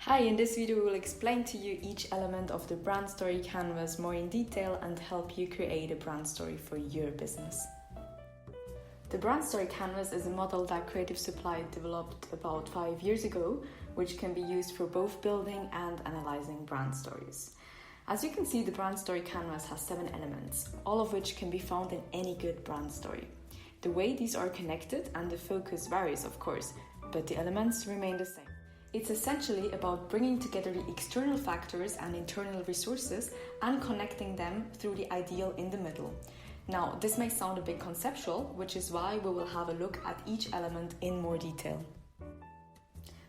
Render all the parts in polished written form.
Hi, in this video we will explain to you each element of the brand story canvas more in detail and help you create a brand story for your business. The brand story canvas is a model that Creative Supply developed about 5 years ago, which can be used for both building and analyzing brand stories. As you can see, the brand story canvas has 7 elements, all of which can be found in any good brand story. The way these are connected and the focus varies, of course, but the elements remain the same. It's essentially about bringing together the external factors and internal resources and connecting them through the ideal in the middle. Now, this may sound a bit conceptual, which is why we will have a look at each element in more detail.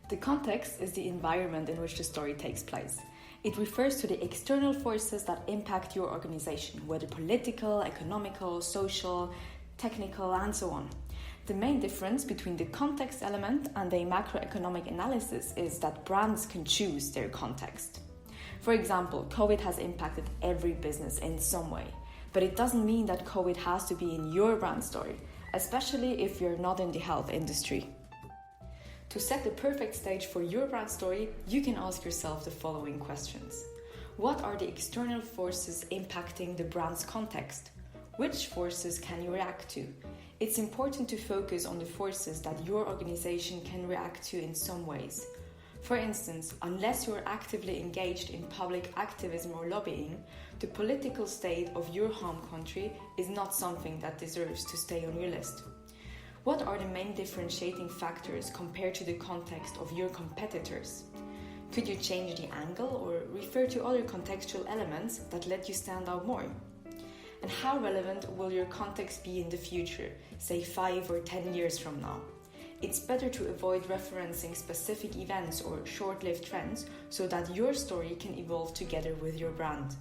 The context is the environment in which the story takes place. It refers to the external forces that impact your organization, whether political, economical, social, technical, and so on. The main difference between the context element and a macroeconomic analysis is that brands can choose their context. For example, COVID has impacted every business in some way, but it doesn't mean that COVID has to be in your brand story, especially if you're not in the health industry. To set the perfect stage for your brand story, you can ask yourself the following questions. What are the external forces impacting the brand's context? Which forces can you react to? It's important to focus on the forces that your organization can react to in some ways. For instance, unless you're actively engaged in public activism or lobbying, the political state of your home country is not something that deserves to stay on your list. What are the main differentiating factors compared to the context of your competitors? Could you change the angle or refer to other contextual elements that let you stand out more? And how relevant will your context be in the future, say 5 or 10 years from now? It's better to avoid referencing specific events or short-lived trends so that your story can evolve together with your brand.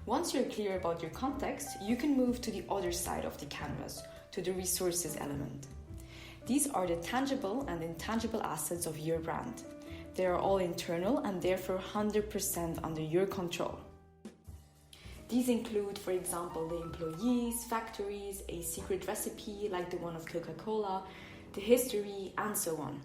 Once you're clear about your context, you can move to the other side of the canvas, to the resources element. These are the tangible and intangible assets of your brand. They are all internal and therefore 100% under your control. These include, for example, the employees, factories, a secret recipe like the one of Coca-Cola, the history, and so on.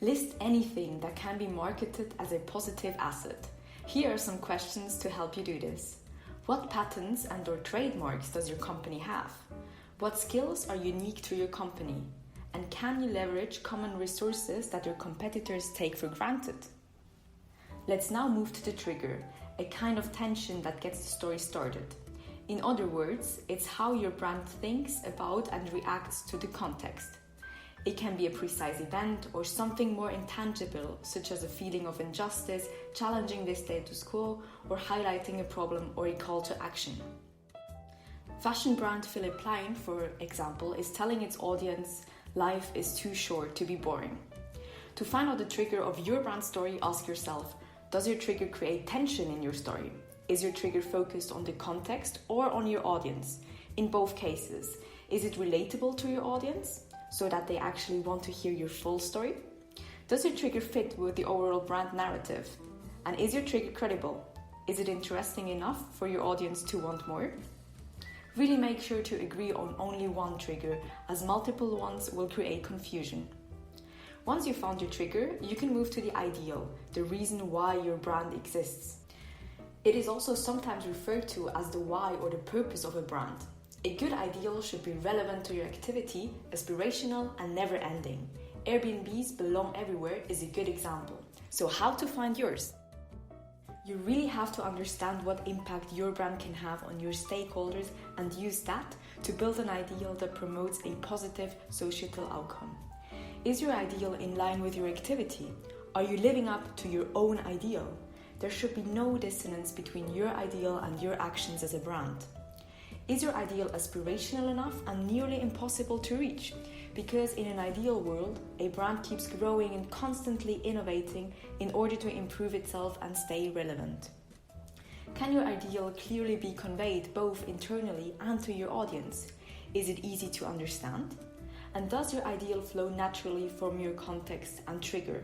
List anything that can be marketed as a positive asset. Here are some questions to help you do this. What patents and/or trademarks does your company have? What skills are unique to your company? And can you leverage common resources that your competitors take for granted? Let's now move to the trigger, a kind of tension that gets the story started. In other words, it's how your brand thinks about and reacts to the context. It can be a precise event or something more intangible, such as a feeling of injustice, challenging the status quo, or highlighting a problem or a call to action. Fashion brand Philipp Plein, for example, is telling its audience, life is too short to be boring. To find out the trigger of your brand story, ask yourself, does your trigger create tension in your story? Is your trigger focused on the context or on your audience? In both cases, is it relatable to your audience so that they actually want to hear your full story? Does your trigger fit with the overall brand narrative? And is your trigger credible? Is it interesting enough for your audience to want more? Really make sure to agree on only one trigger, as multiple ones will create confusion. Once you've found your trigger, you can move to the ideal, the reason why your brand exists. It is also sometimes referred to as the why or the purpose of a brand. A good ideal should be relevant to your activity, aspirational and never-ending. Airbnbs belong everywhere is a good example. So how to find yours? You really have to understand what impact your brand can have on your stakeholders and use that to build an ideal that promotes a positive societal outcome. Is your ideal in line with your activity? Are you living up to your own ideal? There should be no dissonance between your ideal and your actions as a brand. Is your ideal aspirational enough and nearly impossible to reach? Because in an ideal world, a brand keeps growing and constantly innovating in order to improve itself and stay relevant. Can your ideal clearly be conveyed both internally and to your audience? Is it easy to understand? And does your ideal flow naturally from your context and trigger?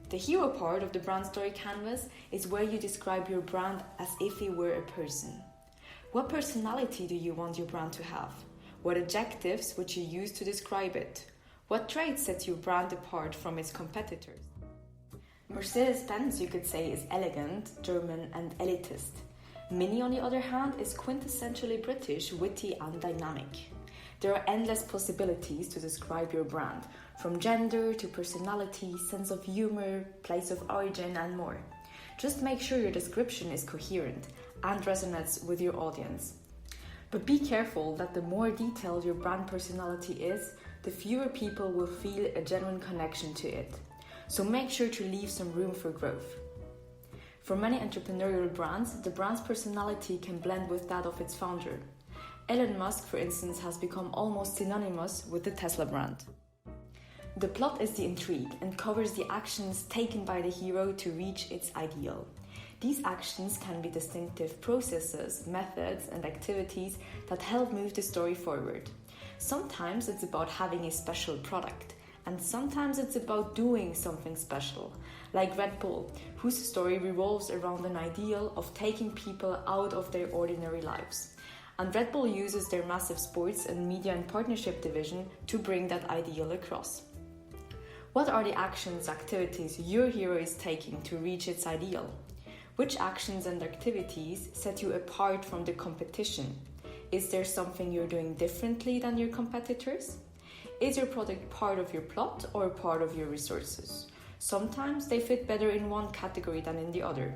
The hero part of the brand story canvas is where you describe your brand as if it were a person. What personality do you want your brand to have? What adjectives would you use to describe it? What traits set your brand apart from its competitors? Mercedes-Benz, you could say, is elegant, German, and elitist. Mini, on the other hand, is quintessentially British, witty, and dynamic. There are endless possibilities to describe your brand, from gender to personality, sense of humor, place of origin, and more. Just make sure your description is coherent and resonates with your audience. But be careful that the more detailed your brand personality is, the fewer people will feel a genuine connection to it. So make sure to leave some room for growth. For many entrepreneurial brands, the brand's personality can blend with that of its founder. Elon Musk, for instance, has become almost synonymous with the Tesla brand. The plot is the intrigue and covers the actions taken by the hero to reach its ideal. These actions can be distinctive processes, methods, and activities that help move the story forward. Sometimes it's about having a special product, and sometimes it's about doing something special, like Red Bull, whose story revolves around an ideal of taking people out of their ordinary lives. And Red Bull uses their massive sports and media and partnership division to bring that ideal across. What are the actions, activities your hero is taking to reach its ideal? Which actions and activities set you apart from the competition? Is there something you're doing differently than your competitors? Is your product part of your plot or part of your resources? Sometimes they fit better in one category than in the other.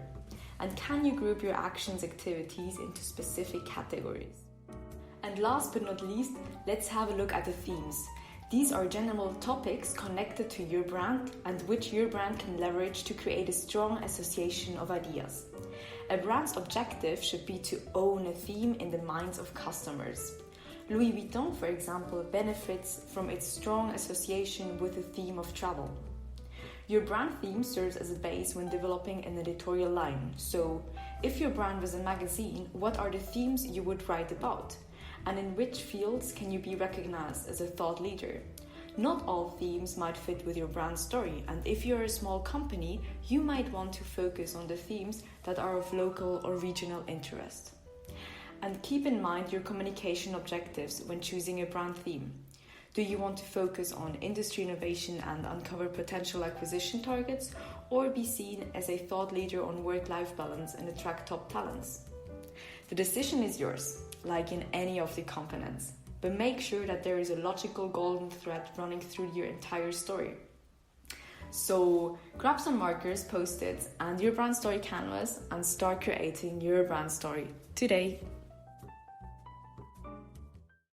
And can you group your actions, activities into specific categories? And last but not least, let's have a look at the themes. These are general topics connected to your brand and which your brand can leverage to create a strong association of ideas. A brand's objective should be to own a theme in the minds of customers. Louis Vuitton, for example, benefits from its strong association with the theme of travel. Your brand theme serves as a base when developing an editorial line. So, if your brand was a magazine, what are the themes you would write about? And in which fields can you be recognized as a thought leader? Not all themes might fit with your brand story, and if you're a small company, you might want to focus on the themes that are of local or regional interest. And keep in mind your communication objectives when choosing a brand theme. Do you want to focus on industry innovation and uncover potential acquisition targets, or be seen as a thought leader on work-life balance and attract top talents? The decision is yours, like in any of the components, but make sure that there is a logical golden thread running through your entire story. So grab some markers, post-its, and your brand story canvas and start creating your brand story today.